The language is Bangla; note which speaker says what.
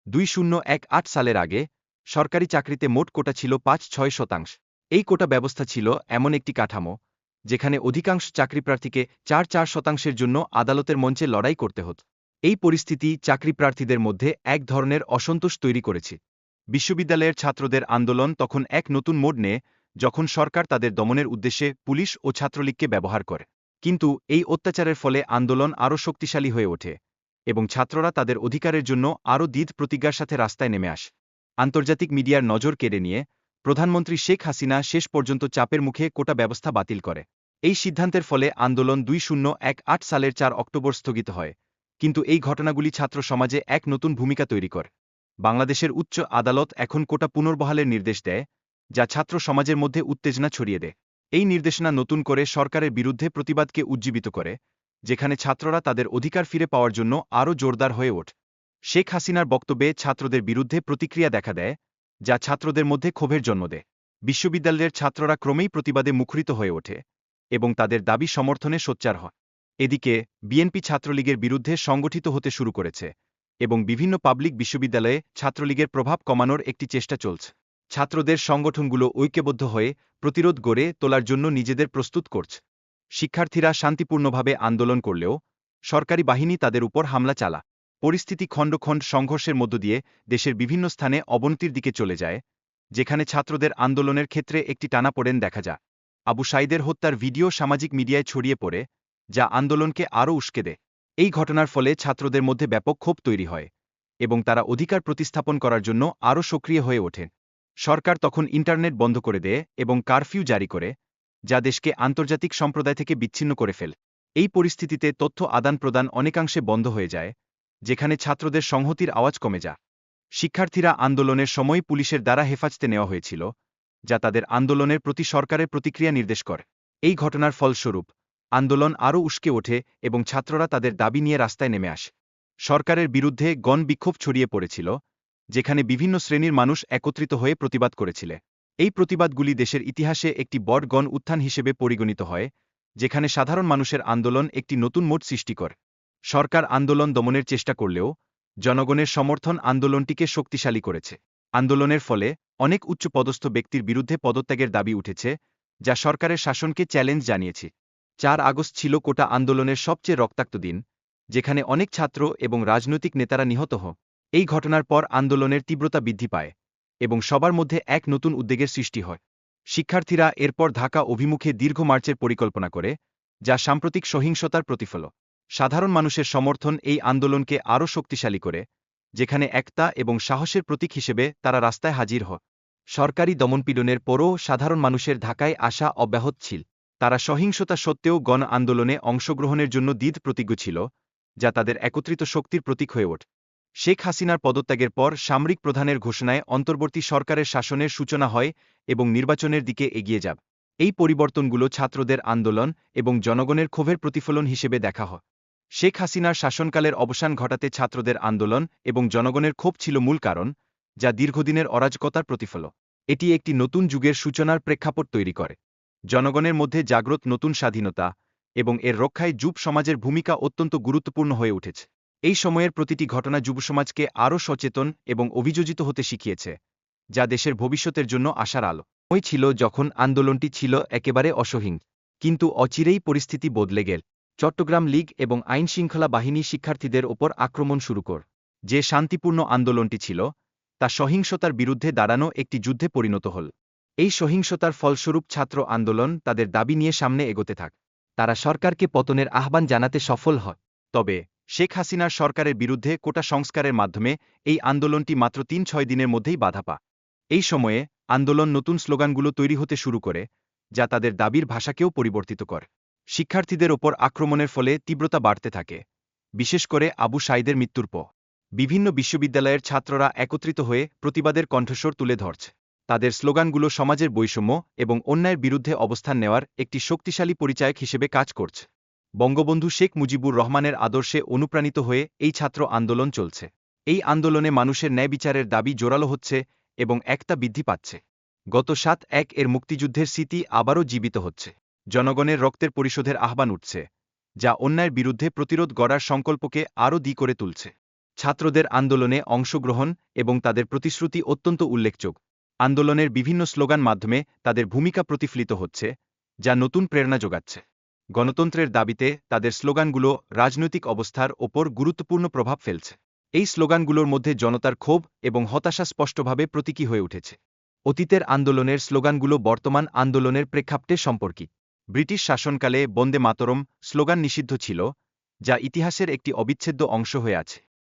Speaker 1: 2018 সালের আগে সরকারি চাকরিতে মোট কোটা ছিল ৫-৬%। এই কোটা ব্যবস্থা ছিল এমন একটি কাঠামো যেখানে অধিকাংশ চাকরিপ্রার্থীকে ৪-৪% জন্য আদালতের মঞ্চে লড়াই করতে হতো। এই পরিস্থিতি চাকরিপ্রার্থীদের মধ্যে এক ধরনের অসন্তোষ তৈরি করেছে। বিশ্ববিদ্যালয়ের ছাত্রদের আন্দোলন তখন এক নতুন মোড় নেয় যখন সরকার তাদের দমনের উদ্দেশ্যে পুলিশ ও ছাত্রলীগকে ব্যবহার করে। কিন্তু এই অত্যাচারের ফলে আন্দোলন আরও শক্তিশালী হয়ে ওঠে এবং ছাত্ররা তাদের অধিকারের জন্য আরও দৃঢ় প্রতিজ্ঞার সাথে রাস্তায় নেমে আসে। আন্তর্জাতিক মিডিয়ার নজর কেড়ে নিয়ে প্রধানমন্ত্রী শেখ হাসিনা শেষ পর্যন্ত চাপের মুখে কোটা ব্যবস্থা বাতিল করে। এই সিদ্ধান্তের ফলে আন্দোলন 2018 সালের 4 অক্টোবর স্থগিত হয়। কিন্তু এই ঘটনাগুলি ছাত্র সমাজে এক নতুন ভূমিকা তৈরি করে। বাংলাদেশের উচ্চ আদালত এখন কোটা পুনর্বহালের নির্দেশ দেয়, যা ছাত্র সমাজের মধ্যে উত্তেজনা ছড়িয়ে দেয়। এই নির্দেশনা নতুন করে সরকারের বিরুদ্ধে প্রতিবাদকে উজ্জীবিত করে, যেখানে ছাত্ররা তাদের অধিকার ফিরে পাওয়ার জন্য আরও জোরদার হয়ে ওঠে। শেখ হাসিনার বক্তব্যে ছাত্রদের বিরুদ্ধে প্রতিক্রিয়া দেখা দেয়, যা ছাত্রদের মধ্যে ক্ষোভের জন্ম দেয়। বিশ্ববিদ্যালয়ের ছাত্ররা ক্রমেই প্রতিবাদে মুখরিত হয়ে ওঠে এবং তাদের দাবি সমর্থনে সোচ্চার হয়। এদিকে বিএনপি ছাত্রলীগের বিরুদ্ধে সংগঠিত হতে শুরু করেছে এবং বিভিন্ন পাবলিক বিশ্ববিদ্যালয়ে ছাত্রলীগের প্রভাব কমানোর একটি চেষ্টা চলছে। ছাত্রদের সংগঠনগুলো ঐক্যবদ্ধ হয়ে প্রতিরোধ গড়ে তোলার জন্য নিজেদের প্রস্তুত করছে। শিক্ষার্থীরা শান্তিপূর্ণভাবে আন্দোলন করলেও সরকারি বাহিনী তাদের উপর হামলা চালায়। পরিস্থিতি খণ্ড খণ্ড সংঘর্ষের মধ্য দিয়ে দেশের বিভিন্ন স্থানে অবনতির দিকে চলে যায়, যেখানে ছাত্রদের আন্দোলনের ক্ষেত্রে একটি টানাপোড়েন দেখা যায়। আবু সাঈদের হত্যার ভিডিও সামাজিক মিডিয়ায় ছড়িয়ে পড়ে, যা আন্দোলনকে আরও উস্কে দেয়। এই ঘটনার ফলে ছাত্রদের মধ্যে ব্যাপক ক্ষোভ তৈরি হয় এবং তারা অধিকার প্রতিস্থাপন করার জন্য আরও সক্রিয় হয়ে ওঠে। সরকার তখন ইন্টারনেট বন্ধ করে দেয় এবং কারফিউ জারি করে, যা দেশকে আন্তর্জাতিক সম্প্রদায় থেকে বিচ্ছিন্ন করে ফেলে। এই পরিস্থিতিতে তথ্য আদান-প্রদান অনেকাংশে বন্ধ হয়ে যায়, যেখানে ছাত্রদের সংহতির আওয়াজ কমে যায়। শিক্ষার্থীরা আন্দোলনের সময় পুলিশের দ্বারা হেফাজতে নেওয়া হয়েছিল, যা তাদের আন্দোলনের প্রতি সরকারের প্রতিক্রিয়া নির্দেশ করে। এই ঘটনার ফলস্বরূপ আন্দোলন আরও উস্কে ওঠে এবং ছাত্ররা তাদের দাবি নিয়ে রাস্তায় নেমে আসে। সরকারের বিরুদ্ধে গণবিক্ষোভ ছড়িয়ে পড়েছিল, যেখানে বিভিন্ন শ্রেণীর মানুষ একত্রিত হয়ে প্রতিবাদ করেছিল। এই প্রতিবাদগুলি দেশের ইতিহাসে একটি বড় গণ উত্থান হিসেবে পরিগণিত হয়, যেখানে সাধারণ মানুষের আন্দোলন একটি নতুন মোড় সৃষ্টি করে। সরকার আন্দোলন দমনের চেষ্টা করলেও জনগণের সমর্থন আন্দোলনটিকে শক্তিশালী করেছে। আন্দোলনের ফলে অনেক উচ্চপদস্থ ব্যক্তির বিরুদ্ধে পদত্যাগের দাবি উঠেছে, যা সরকারের শাসনকে চ্যালেঞ্জ জানিয়েছে। 4 আগস্ট ছিল কোটা আন্দোলনের সবচেয়ে রক্তাক্ত দিন, যেখানে অনেক ছাত্র এবং রাজনৈতিক নেতারা নিহত হন। এই ঘটনার পর আন্দোলনের তীব্রতা বৃদ্ধি পায় এবং সবার মধ্যে এক নতুন উদ্বেগের সৃষ্টি হয়। শিক্ষার্থীরা এরপর ঢাকা অভিমুখে দীর্ঘ মার্চের পরিকল্পনা করে, যা সাম্প্রতিক সহিংসতার প্রতিফলন। সাধারণ মানুষের সমর্থন এই আন্দোলনকে আরও শক্তিশালী করে, যেখানে একতা এবং সাহসের প্রতীক হিসেবে তারা রাস্তায় হাজির হয়। সরকারি দমনপীড়নের পরও সাধারণ মানুষের ঢাকায় আসা অব্যাহত ছিল। তারা সহিংসতা সত্ত্বেও গণ আন্দোলনে অংশগ্রহণের জন্য দৃঢ় প্রতিজ্ঞ ছিল, যা তাদের একত্রিত শক্তির প্রতীক হয়ে ওঠে। শেখ হাসিনার পদত্যাগের পর সামরিক প্রধানের ঘোষণায় অন্তর্বর্তী সরকারের শাসনের সূচনা হয় এবং নির্বাচনের দিকে এগিয়ে যাবে। এই পরিবর্তনগুলো ছাত্রদের আন্দোলন এবং জনগণের ক্ষোভের প্রতিফলন হিসেবে দেখা হয়। শেখ হাসিনার শাসনকালের অবসান ঘটাতে ছাত্রদের আন্দোলন এবং জনগণের ক্ষোভ ছিল মূল কারণ, যা দীর্ঘদিনের অরাজকতার প্রতিফলন। এটি একটি নতুন যুগের সূচনার প্রেক্ষাপট তৈরি করে। জনগণের মধ্যে জাগ্রত নতুন স্বাধীনতা এবং এর রক্ষায় যুব সমাজের ভূমিকা অত্যন্ত গুরুত্বপূর্ণ হয়ে উঠেছে। এই সময়ের প্রতিটি ঘটনা যুবসমাজকে আরও সচেতন এবং অভিযোজিত হতে শিখিয়েছে, যা দেশের ভবিষ্যতের জন্য আশার আলো। ওই ছিল যখন আন্দোলনটি ছিল একেবারে অসহিং, কিন্তু অচিরেই পরিস্থিতি বদলে গেল। চট্টগ্রাম লীগ এবং আইনশৃঙ্খলা বাহিনী শিক্ষার্থীদের ওপর আক্রমণ শুরু করে। যে শান্তিপূর্ণ আন্দোলনটি ছিল, তা সহিংসতার বিরুদ্ধে দাঁড়ানো একটি যুদ্ধে পরিণত হল। এই সহিংসতার ফলস্বরূপ ছাত্র আন্দোলন তাদের দাবি নিয়ে সামনে এগোতে থাকে। তারা সরকারকে পতনের আহ্বান জানাতে সফল হয়। তবে শেখ হাসিনার সরকারের বিরুদ্ধে কোটা সংস্কারের মাধ্যমে এই আন্দোলনটি মাত্র 3-6 দিনের মধ্যেই বাধা পায়। এই সময়ে আন্দোলন নতুন স্লোগানগুলো তৈরি হতে শুরু করে, যা তাদের দাবির ভাষাকেও পরিবর্তিত করে। শিক্ষার্থীদের ওপর আক্রমণের ফলে তীব্রতা বাড়তে থাকে, বিশেষ করে আবু সাঈদের মৃত্যুর পর। বিভিন্ন বিশ্ববিদ্যালয়ের ছাত্ররা একত্রিত হয়ে প্রতিবাদের কণ্ঠস্বর তুলে ধরছে। তাদের স্লোগানগুলো সমাজের বৈষম্য এবং অন্যায়ের বিরুদ্ধে অবস্থান নেওয়ার একটি শক্তিশালী পরিচায়ক হিসেবে কাজ করছে। বঙ্গবন্ধু শেখ মুজিবুর রহমানের আদর্শে অনুপ্রাণিত হয়ে এই ছাত্র আন্দোলন চলছে। এই আন্দোলনে মানুষের ন্যায় বিচারের দাবি জোরালো হচ্ছে এবং একতা বৃদ্ধি পাচ্ছে। গত ৭-১ এর মুক্তিযুদ্ধের স্মৃতি আবারও জীবিত হচ্ছে। জনগণের রক্তের পরিশোধের আহ্বান উঠছে, যা অন্যায়ের বিরুদ্ধে প্রতিরোধ গড়ার সংকল্পকে আরও দৃঢ় করে তুলছে। ছাত্রদের আন্দোলনে অংশগ্রহণ এবং তাদের প্রতিশ্রুতি অত্যন্ত উল্লেখযোগ্য। আন্দোলনের বিভিন্ন স্লোগান মাধ্যমে তাদের ভূমিকা প্রতিফলিত হচ্ছে, যা নতুন প্রেরণা যোগাচ্ছে। গণতন্ত্রের দাবিতে তাদের স্লোগানগুলো রাজনৈতিক অবস্থার ওপর গুরুত্বপূর্ণ প্রভাব ফেলছে। এই স্লোগানগুলোর মধ্যে জনতার ক্ষোভ এবং হতাশা স্পষ্টভাবে প্রতীকী হয়ে উঠেছে। অতীতের আন্দোলনের স্লোগানগুলো বর্তমান আন্দোলনের প্রেক্ষাপটে সম্পর্কিত। ব্রিটিশ শাসনকালে বন্দে মাতরম স্লোগান নিষিদ্ধ ছিল, যা ইতিহাসের একটি অবিচ্ছেদ্য অংশ হয়ে আছে।